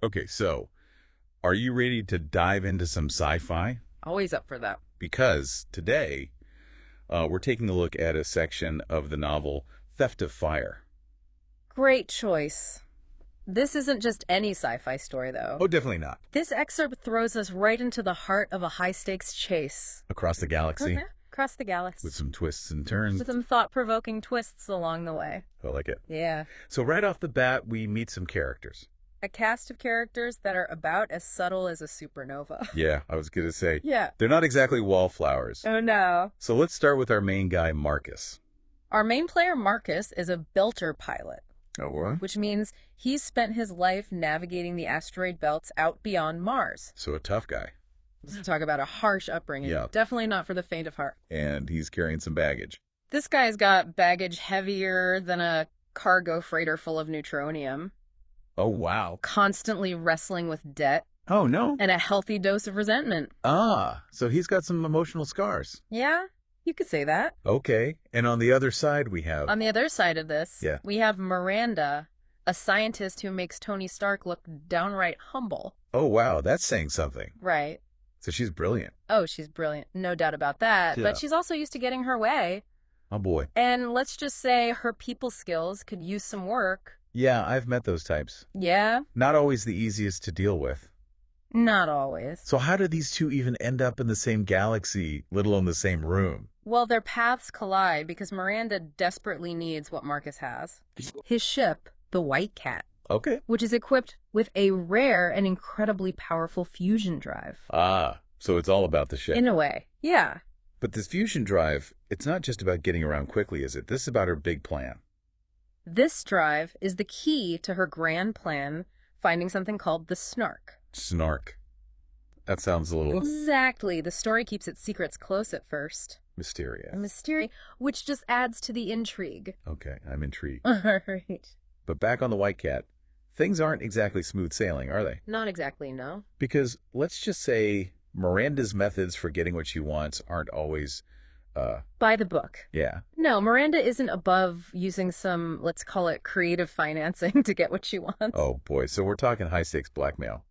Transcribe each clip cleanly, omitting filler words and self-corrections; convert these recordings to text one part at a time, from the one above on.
Okay, so are you ready to dive into some sci-fi? Always up for that. Because today we're taking a look at a section of the novel Theft of Fire. Great choice. This isn't just any sci-fi story, though. Oh, definitely not. This excerpt throws us right into the heart of a high-stakes chase. Across the galaxy Across the galaxy. with some twists and turns. With some thought-provoking twists along the way. I like it. Yeah. So right off the bat, we meet some characters. A cast of characters that are about as subtle as a supernova. Yeah, I was going to say. Yeah. They're not exactly wallflowers. Oh, no. So let's start with our main guy, Marcus. Our main player, Marcus, is a belter pilot, Oh, what? which means he's spent his life navigating the asteroid belts out beyond Mars. So a tough guy. Let's talk about a harsh upbringing. Yeah. Definitely not for the faint of heart. And he's carrying some baggage. This guy's got baggage heavier than a cargo freighter full of neutronium, Oh, wow. constantly wrestling with debt, Oh, no. and a healthy dose of resentment. Ah, so he's got some emotional scars. Yeah, you could say that. Okay. And on the other side, we have... On the other side of this, Yeah. we have Miranda, a scientist who makes Tony Stark look downright humble. Oh, wow. That's saying something. Right. So she's brilliant. Oh, she's brilliant. No doubt about that. Yeah. But she's also used to getting her way. Oh, boy. And let's just say her people skills could use some work. Yeah, I've met those types. Yeah? Not always the easiest to deal with. Not always. So how did these two even end up in the same galaxy, let alone the same room? Well, their paths collide because Miranda desperately needs what Marcus has. His ship, the White Cat, Okay. which is equipped with a rare and incredibly powerful fusion drive. Ah, so it's all about the ship. In a way, yeah. But this fusion drive, it's not just about getting around quickly, is it? This is about her big plan. This drive is the key to her grand plan, finding something called the Snark. Snark. That sounds a little Exactly. The story keeps its secrets close at first. mysterious. Mystery, which just adds to the intrigue. Okay, I'm intrigued. All right. But back on the White Cat, things aren't exactly smooth sailing, are they? Not exactly, no. Because let's just say Miranda's methods for getting what she wants aren't always, By the book. yeah. No, Miranda isn't above using some, let's call it creative financing to get what she wants. Oh boy, so we're talking high stakes blackmail.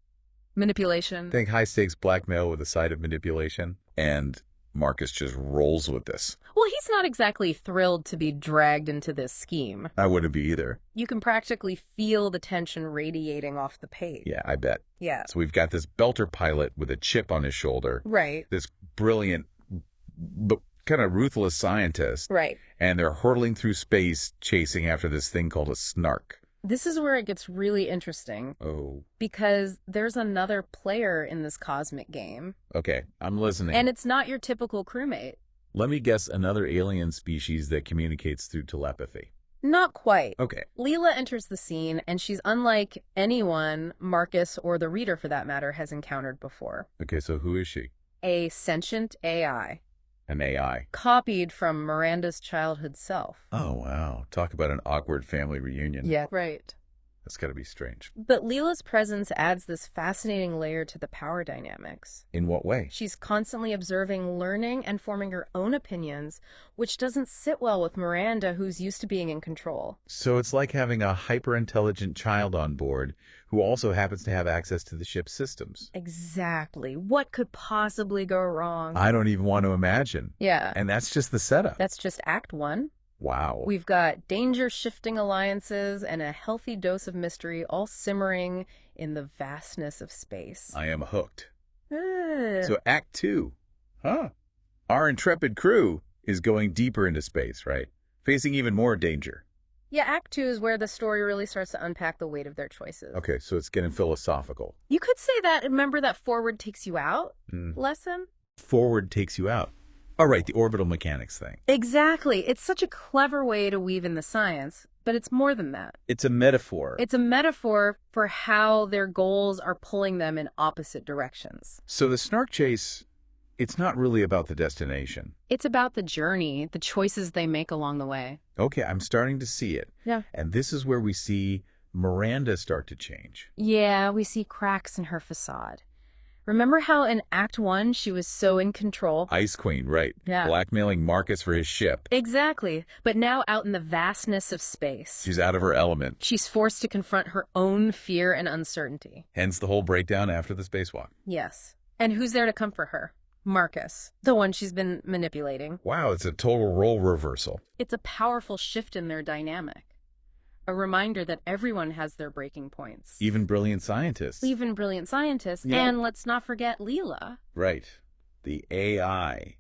Manipulation. Think high stakes blackmail with a side of manipulation, and Marcus just rolls with this. Well, he's not exactly thrilled to be dragged into this scheme. I wouldn't be either. You can practically feel the tension radiating off the page. Yeah, I bet. Yeah. So we've got this belter pilot with a chip on his shoulder, Right. this brilliant, but kind of ruthless scientist, Right. and they're hurtling through space chasing after this thing called a snark. This is where it gets really interesting Oh, because there's another player in this cosmic game, okay, I'm listening. and it's not your typical crewmate. Let me guess another alien species that communicates through telepathy. Not quite. Okay. Leela enters the scene, and she's unlike anyone Marcus, or the reader for that matter, has encountered before. Okay, so who is she? A sentient AI, An AI. copied from Miranda's childhood self. Oh, wow. Talk about an awkward family reunion. Yeah. Right. That's got to be strange. But Leela's presence adds this fascinating layer to the power dynamics. In what way? She's constantly observing, learning, and forming her own opinions, which doesn't sit well with Miranda, who's used to being in control. So it's like having a hyper-intelligent child on board who also happens to have access to the ship's systems. Exactly. What could possibly go wrong? I don't even want to imagine. Yeah. And that's just the setup. That's just Act 1. Wow. We've got danger-shifting alliances and a healthy dose of mystery all simmering in the vastness of space. I am hooked. Ah. So Act 2. Huh. Our intrepid crew is going deeper into space, right? Facing even more danger. Yeah, Act 2 is where the story really starts to unpack the weight of their choices. Okay, so it's getting philosophical. You could say that, remember that forward takes you out lesson? Forward takes you out. All right, the orbital mechanics thing. Exactly. It's such a clever way to weave in the science, but it's more than that. It's a metaphor. It's a metaphor for how their goals are pulling them in opposite directions. So the snark chase, it's not really about the destination. It's about the journey, the choices they make along the way. Okay, I'm starting to see it. Yeah. And this is where we see Miranda start to change. Yeah, we see cracks in her facade. Remember how in Act 1 she was so in control? Ice Queen, right. Yeah. Blackmailing Marcus for his ship. Exactly. But now out in the vastness of space, She's out of her element. she's forced to confront her own fear and uncertainty. Hence the whole breakdown after the spacewalk. Yes. And who's there to comfort her? Marcus, the one she's been manipulating. Wow, it's a total role reversal. It's a powerful shift in their dynamic. A reminder that everyone has their breaking points. Even brilliant scientists. Even brilliant scientists. Yeah. And let's not forget Leela. Right. The AI.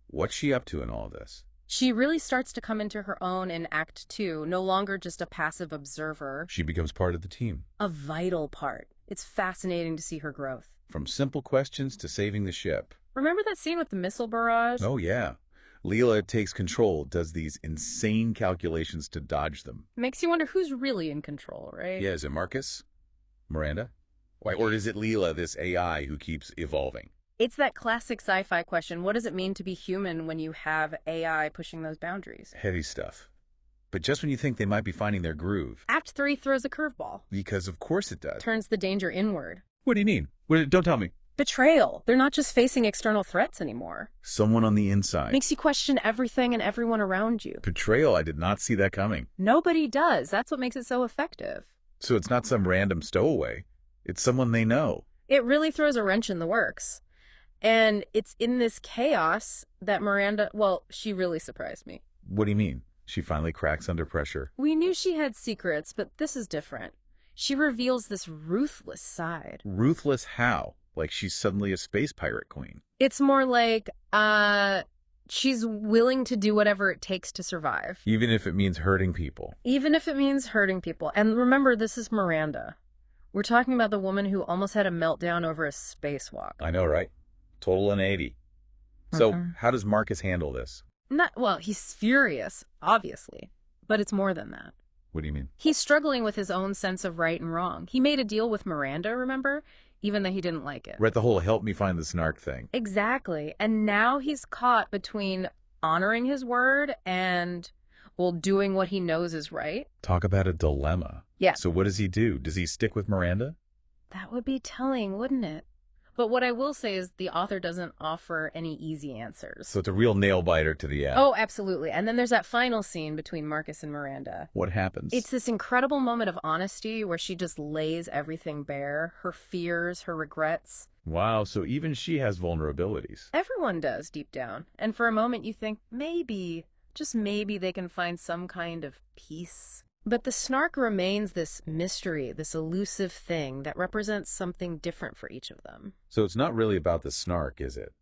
What's she up to in all this? She really starts to come into her own in Act 2, no longer just a passive observer. She becomes part of the team. A vital part. It's fascinating to see her growth. From simple questions to saving the ship. Remember that scene with the missile barrage? Oh, yeah. Leela takes control, does these insane calculations to dodge them. Makes you wonder who's really in control, right? Yeah, is it Marcus? Miranda? Why, or is it Leela, this AI who keeps evolving? It's that classic sci-fi question. What does it mean to be human when you have AI pushing those boundaries? Heavy stuff. But just when you think they might be finding their groove. Act 3 throws a curveball. Because of course it does. Turns the danger inward. What do you mean? Don't tell me. Betrayal. They're not just facing external threats anymore. Someone on the inside. Makes you question everything and everyone around you. Betrayal, I did not see that coming. Nobody does. That's what makes it so effective. So it's not some random stowaway. It's someone they know. It really throws a wrench in the works. And it's in this chaos that Miranda, well, she really surprised me. What do you mean? She finally cracks under pressure. We knew she had secrets, but this is different. She reveals this ruthless side. Ruthless how? Like she's suddenly a space pirate queen. It's more like, she's willing to do whatever it takes to survive. Even if it means hurting people. Even if it means hurting people. And remember, this is Miranda. We're talking about the woman who almost had a meltdown over a spacewalk. I know, right? Total 180. So how does Marcus handle this? Well, he's furious, obviously. But it's more than that. What do you mean? He's struggling with his own sense of right and wrong. He made a deal with Miranda, remember? Even though he didn't like it. Right, the whole help me find the snark thing. Exactly. And now he's caught between honoring his word and, well, doing what he knows is right. Talk about a dilemma. Yeah. So what does he do? Does he stick with Miranda? That would be telling, wouldn't it? But what I will say is the author doesn't offer any easy answers. So it's a real nail-biter to the end. Oh, absolutely. And then there's that final scene between Marcus and Miranda. What happens? It's this incredible moment of honesty where she just lays everything bare, her fears, her regrets. Wow, so even she has vulnerabilities. Everyone does deep down. And for a moment you think, maybe, just maybe they can find some kind of peace. But the snark remains this mystery, this elusive thing that represents something different for each of them. So it's not really about the snark, is it?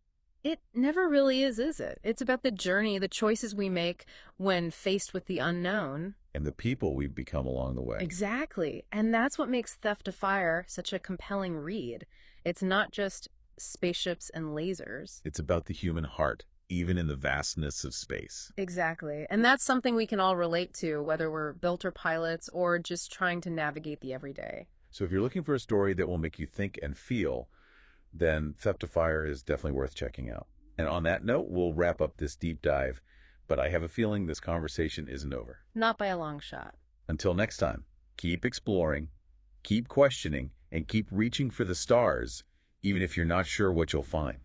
It never really is it? It's about the journey, the choices we make when faced with the unknown. And the people we've become along the way. Exactly. And that's what makes Theft of Fire such a compelling read. It's not just spaceships and lasers. It's about the human heart, even in the vastness of space. Exactly. And that's something we can all relate to, whether we're builder pilots or just trying to navigate the everyday. So if you're looking for a story that will make you think and feel, then Theft of Fire is definitely worth checking out. And on that note, we'll wrap up this deep dive, but I have a feeling this conversation isn't over. Not by a long shot. Until next time, keep exploring, keep questioning, and keep reaching for the stars, even if you're not sure what you'll find.